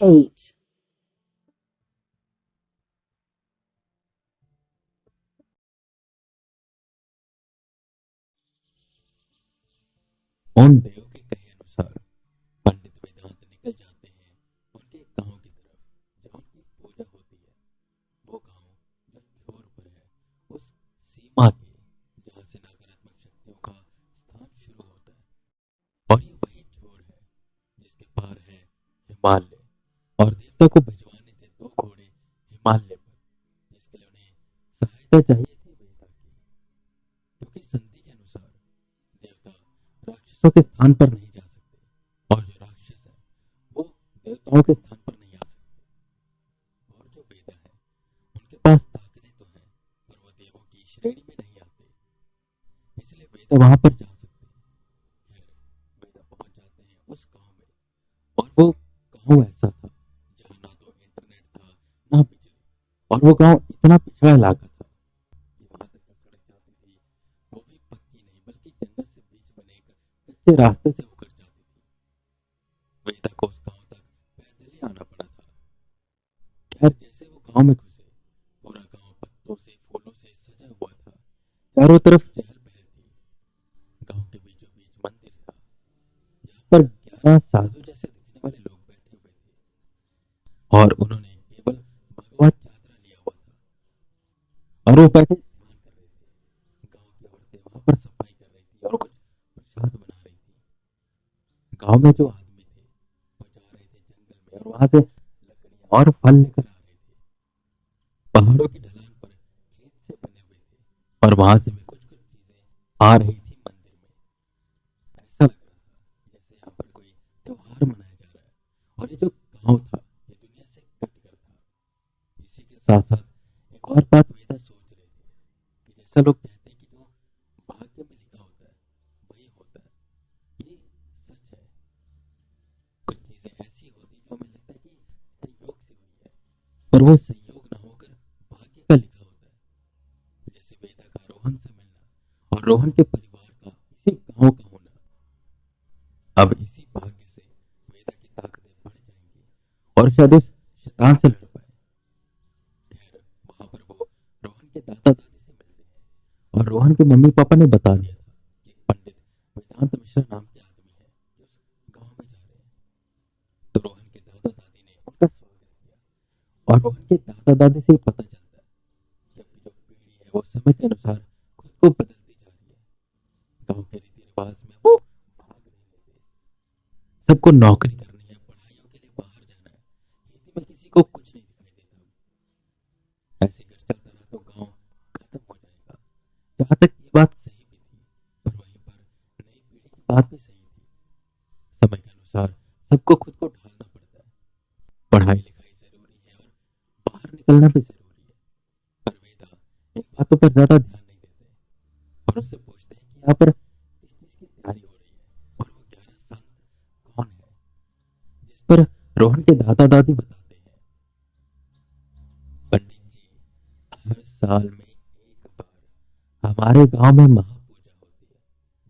8. उन देव के कहे अनुसार पंडित वेदांत निकल जाते हैं उनके गांव की तरफ जहाँ उनकी पूजा होती है। वो गांव जो छोर पर है, उस सीमा के जहाँ से नकारात्मक शक्तियों का स्थान शुरू होता है। और ये वही छोर है जिसके पार है हिमालय। और देवता को भिजवाने थे दो घोड़े हिमालय पर, जिसके लिए उन्हें सहायता चाहिए थी वेदा की। क्योंकि संधि के अनुसार देवता राक्षसों के स्थान पर नहीं जा सकते, और जो राक्षस है वो देवताओं के स्थान पर नहीं आ सकते। और जो वेदा है उनके पास ताकतें तो हैं, पर वो देवों की श्रेणी में नहीं आते, इसलिए वेदा वहां पर जा सकते हैं। खैर, वेदा पहुंच जाते हैं उस गांव में। और वो गांव ऐसा था जहाँ ना तो इंटरनेट था, ना बिजली। और वो गांव इतना पिछड़ा इलाका था कि वहां तक जो सड़क जाती थी वो भी पक्की नहीं, बल्कि जंगल से बीच बने एक कच्चे रास्ते से होकर जाती थी। वेदा को उस गांव तक पैदल ही आना पड़ा था। खैर, जैसे वो गांव में घुसे, पूरा गांव पत्तों से फूलों से सजा हुआ था। चारों तरफ चहल पहल थी। गांव के बीचों बीच मंदिर था जहाँ पर 11 साधु जैसे दिखने वाले लोग बैठे हुए थे। और उन्होंने केवल भगवत चादरा लिया हुआ था, और वो बैठे ध्यान कर रहे थे। गांव की औरतें वहां पर सफाई कर रही थी और कुछ प्रसाद बना रही थी। गांव में जो आदमी थे वो जा रहे थे जंगल में, और वहां से लकड़ियां और फल लेकर आ रहे थे। पहाड़ों की ढलान पर खेत से बने हुए थे, और वहां से भी कुछ कुछ चीजें आ रही थी मंदिर में। ऐसा लग रहा था जैसे यहाँ पर कोई त्योहार मनाया जा रहा है। और ये जो गांव था ये दुनिया से कट कर था। इसी के साथ साथ एक और बात वेदा सोच रहे थे कि जैसा लोग कहते हैं कि जो भाग्य में लिखा होता है वही होता है, ये सच है। कुछ चीजें ऐसी होती जो हमें लगता है कि संयोग से हुई है, पर वो संयोग ना होकर भाग्य का लिखा होता है। जैसे वेदा का रोहन से मिलना और रोहन के परिवार का इसी गांव का होना। अब इसी भाग्य से वेदा की ताकतें बढ़ जाएंगी और शायद उस शैतान से लड़ पाए। खैर, वहां पर वो रोहन के दादा दादी से मिलते हैं, और रोहन के मम्मी पापा ने बता दिया था कि एक पंडित वेदांत मिश्रा नाम के आदमी है जो उस गांव में जा रहे हैं। तो रोहन के दादा दादी ने उनका स्वागत किया। और रोहन के दादा दादी से ही पता चलता है कि अब की जो पीढ़ी है वो समय के अनुसार खुद को बदलती जा रही है। गांव के रीति रिवाज में वो भाग नहीं लेते। सबको नौकरी करनी है, पढ़ाइयों के लिए बाहर जाना है। खेती में किसी को कुछ नहीं दिखाई देता। ऐसे अगर चलता रहा तो गांव खत्म हो जाएगा। जहां तक ये बात सही भी थी, पर वहीं पर नई पीढ़ी की बात भी सही थी। समय के अनुसार सबको खुद को ढालना पड़ता है। पढ़ाई लिखाई जरूरी है और बाहर निकलना भी जरूरी है। पर वेदा इन बातों पर ज्यादा ध्यान नहीं देते, और उससे पूछते हैं कि यहाँ पर किस चीज की तैयारी हो रही है, और वो 11 संत कौन है। जिस पर रोहन के दादा दादी बताते हैं, पंडित जी, हर साल में एक बार हमारे गांव में महापूजा होती है,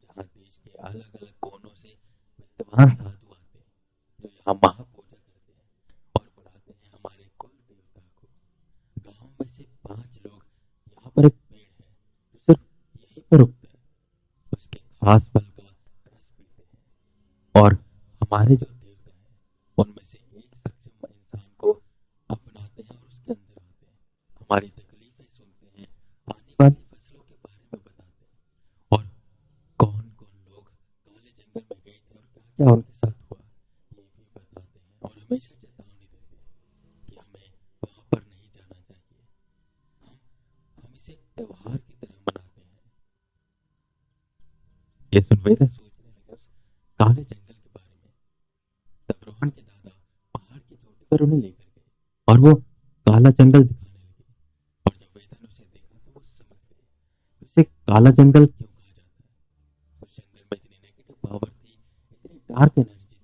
जहाँ देश के अलग अलग कोनों से विद्वान साधु आते हैं जो यहाँ महापूजा करते हैं और बुलाते हैं हमारे कुल देवता को। गांव में से 5 लोग, यहाँ पर एक पेड़ है जो सिर्फ यहीं पर उगता है, उसके खास फल का रस पीते हैं। और हमारे जो देवता हैं उनमें से एक सक्षम इंसान को अपनाते हैं और उसके अंदर आते हैं, हमारी तकलीफें सुनते हैं, आने वाली फसलों के बारे में बताते हैं, और कौन कौन लोग काले जंगल में गए थे और क्या क्या उनके साथ हुआ ये भी बताते हैं, और हमेशा चेतावनी देते हैं कि हमें वहां पर नहीं जाना चाहिए। हम इसे त्योहार की तरह मनाते हैं। ये सुन वेदा सोचने लगे उस काले जंगल के बारे में। तब रोहन के दादा पहाड़ की चोटी पर उन्हें लेकर गए, और वो काला जंगल दिखाने लगे। और जब वेदा ने उसे देखा तो वो समझ गए कि उसे काला जंगल क्यों कहा जाता है। उस जंगल में इतनी नेगेटिव पावर थी, इतनी डार्क एनर्जी थी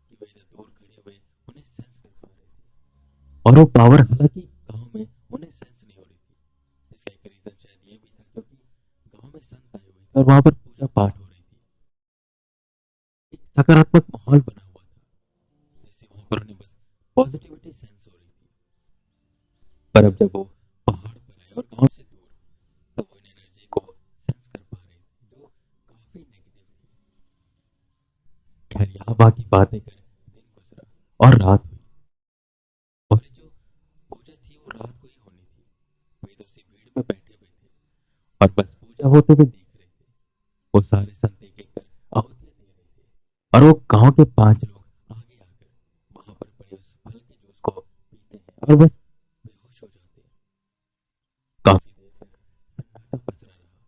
कि वेदा दूर खड़े हुए उन्हें सेंस कर पा रहे थे। और वो पावर हालांकि गांव में उन्हें सेंस नहीं हो रही थी। इसका एक रीजन शायद ये भी था क्योंकि गांव में संत आए हुए थे और वहां पर पूजा पाठ हो रही थी। एक सकारात्मक माहौल बना हुआ था, जिससे वहां पर उन्हें बस पॉजिटिविटी सेंस हो रही थी। पर अब जब वो पहाड़ पर आए और गांव से दूर, तब वो इन एनर्जी को सेंस कर पा रहे थे जो काफी नेगेटिव थी। खैर यहाँ बाकी बातें कर दिन गुजरा और रात हुई, और ये जो पूजा थी वो रात को ही होनी थी। वे तो उसी भीड़ में बैठे हुए थे और बस पूजा होते हुए देख रहे थे। वो सारे संत एक एक कर आहुतियां दे रहे थे, और वो गांव के 5 लोग आगे आकर वहां पर पड़े उस फल के जूस को पीते हैं और बस बेहोश हो जाते हैं। काफी देर तक सन्नाटा पसरा रहा।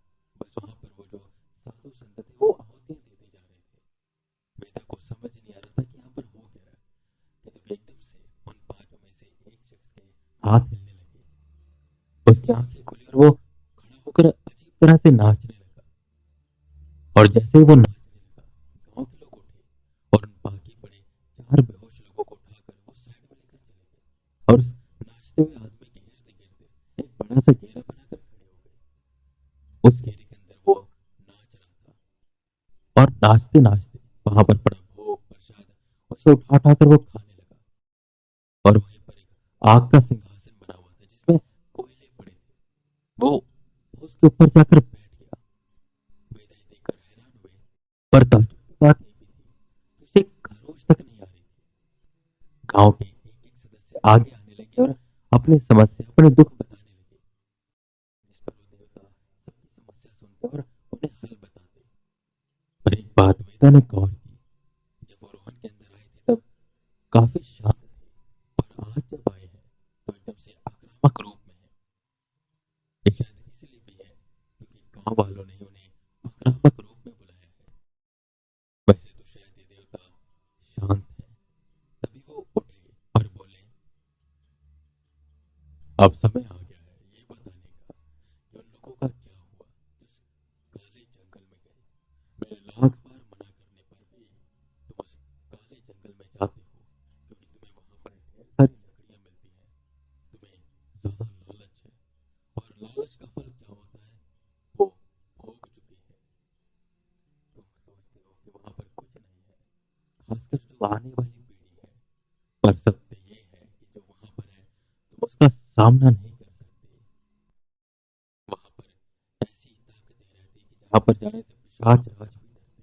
बस वहां पर वो जो साधु संत थे वो आहुतियां देते जा रहे थे। वेदा को समझ नहीं आ रहा था कि यहाँ पर हो क्या रहा है, कि तब एकदम से उन 5 में से एक शख्स के हाथ हिलने लगे। उसकी आंखें खुली और वो खड़ा होकर अजीब तरह से नाचने लगा। और जैसे ही वो नाचने लगा, गांव के लोग उठे और उन बाकी पड़े 4 बेहोश लोगों को उठाकर वो साइड में लेकर चले गए, और उस नाचते हुए आदमी के गिरते गिरते एक बड़ा सा घेरा बनाकर खड़े हो गए। उस घेरे के अंदर वो नाच रहा था, और नाचते नाचते वहां पर पड़ा भोग प्रसाद उसे उठा उठाकर वो खाने लगा। और वहीं पर एक आग का सिंहासन बना हुआ था जिसमें कोयले पड़े थे। वो उसके ऊपर जाकर बैठ गया। वेदा ये देखकर हैरान हुए, पर ताज्जुब की बात ये भी थी कि उसे खरोच तक नहीं आ रही थी। गांव के एक एक सदस्य आगे आने लगे और अपनी समस्या अपने दुख बताने लगे, जिस पर वो देवता सबकी समस्या सुनते और उन्हें हल बताते। पर एक बात वेदा ने गौर की, जब वो रोहन के अंदर आए थे तब काफी शांत थे, और आज जब आए हैं तो एकदम से आक्रामक रूप में है। ये शायद इसलिए भी है क्योंकि गांव वालों ने उन्हें आक्रामक रूप में बुलाया है। वैसे तो शायद ये देवता शांत है। तभी वो उठे और बोले, अब समय आ गया है ये बताने का कि उन लोगों का क्या हुआ जो उस काले जंगल में गए। मैंने लाख बार मना करने पर भी तुम उस काले जंगल में जाते हो, क्योंकि तुम्हें वहां पर ढेर सारी लकड़ियां मिलती हैं। तुम्हें ज्यादा लालच है, और लालच का फल क्या होता है वो भोग चुके हैं। तुम सोचते हो कि वहां पर कुछ नहीं है, खासकर जो आने वाली पीढ़ी है। पर सत्य ये है कि जो वहां पर है तुम उसका सामना नहीं कर सकते। वहां पर ऐसी ताकतें रहती कि जहां पर जाने से पिशाच राज भी डरते हैं।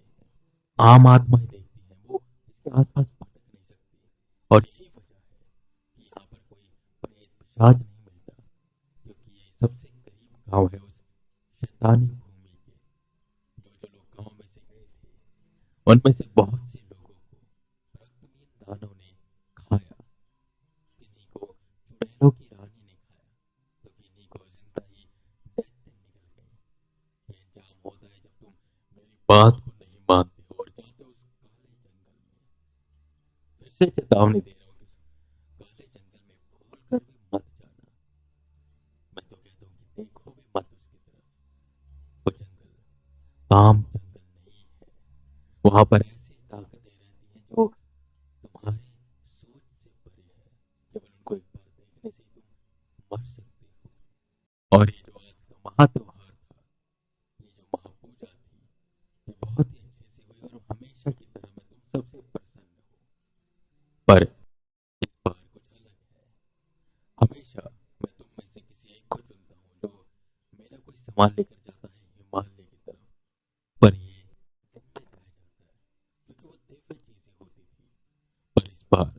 आम आत्माएं देखती हैं, वो इसके आसपास भटक नहीं सकती। और यही वजह है कि यहाँ पर कोई प्रेत पिशाच नहीं मिलता, क्योंकि ये सबसे करीब गांव है उस शैतानी भूमि के। जो जो लोग गांव में से गए थे उनमें से बहुत से लोगों को रक्तहीन दानव ने खाया। किन्हीं को चुड़ैलों की रानी ने खाया, तो किन्हीं को जिंदा ही डेथ निकल गई। ये अंजाम होता है जब तुम मेरी बात को नहीं मानते हो और जाते हो उस काले जंगल में। फिर से चेतावनी दे रहा हूँ कि उस काले जंगल में भूल कर भी मत जाना। मैं तो कहता हूँ कि देखो भी मत उसकी तरफ। वो जंगल आम जंगल नहीं है। वहां पर ऐसी ताकतें रहती हैं जो तुम्हारी सोच से परे है। केवल उनको एक बार देखने से ही तुम मर सकते हो। और ये जो आज का महात्योहार था, ये जो महापूजा थी, ये बहुत ही अच्छे से हुई, और हमेशा की तरह मैं तुम सबसे प्रसन्न हूँ। पर इस बार कुछ अलग है। हमेशा मैं तुम में से किसी एक को चुनता हूँ जो मेरा कोई सामान लेकर जाता है हिमालय की तरफ। पर ये दिन में जाया जाता है क्योंकि वो दिव्य चीजें होती थी। पर इस बार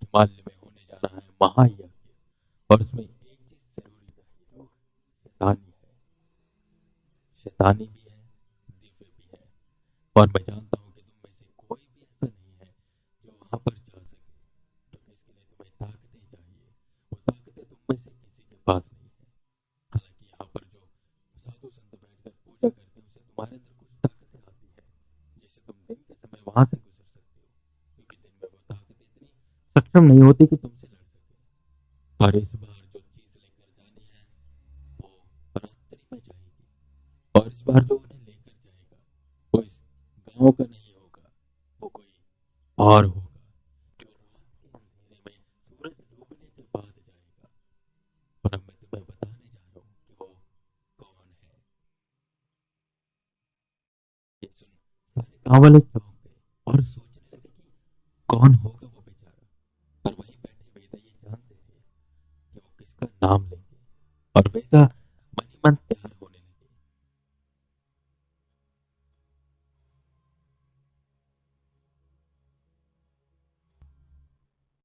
हिमालय में होने जा रहा है महायज्ञ, और उसमें एक चीज जरूरी है, हीरो शैतानी है। शैतानी भी है, दिव्य भी है। और मैं जानता हूँ कि तुम में से कोई भी ऐसा नहीं है जो वहां पर जा सके, क्योंकि इसके लिए तुम्हें ताकतें चाहिए। वो ताकतें तुम में से किसी के पास नहीं है। हालांकि यहाँ पर जो साधु संत बैठकर पूजा करते हैं उससे तुम्हारे अंदर कुछ ताकतें आती है, जिससे तुम दिन के समय वहां से गुजर सकते हो, क्योंकि दिन में वो ताकतें इतनी सक्षम नहीं होती कि तुमसे लड़ सके। पर इस बार जो चीज लेकर जानी है वो रात्रि में जाएगी, और इस बार जो उन्हें लेकर जाएगा वो इस गांव का नहीं होगा, वो कोई और होगा, जो रात के अंधेरे में सूरज डूबने के बाद जाएगा। और अब मैं तुम्हें बताने जा रहा हूँ कि वो कौन है। ये सुन सारे गांव वाले चौंक गए और सोचने लगे कि कौन होगा वो बेचारा। पर वहीं नाम लेंगे और वेदा मन ही मन तैयार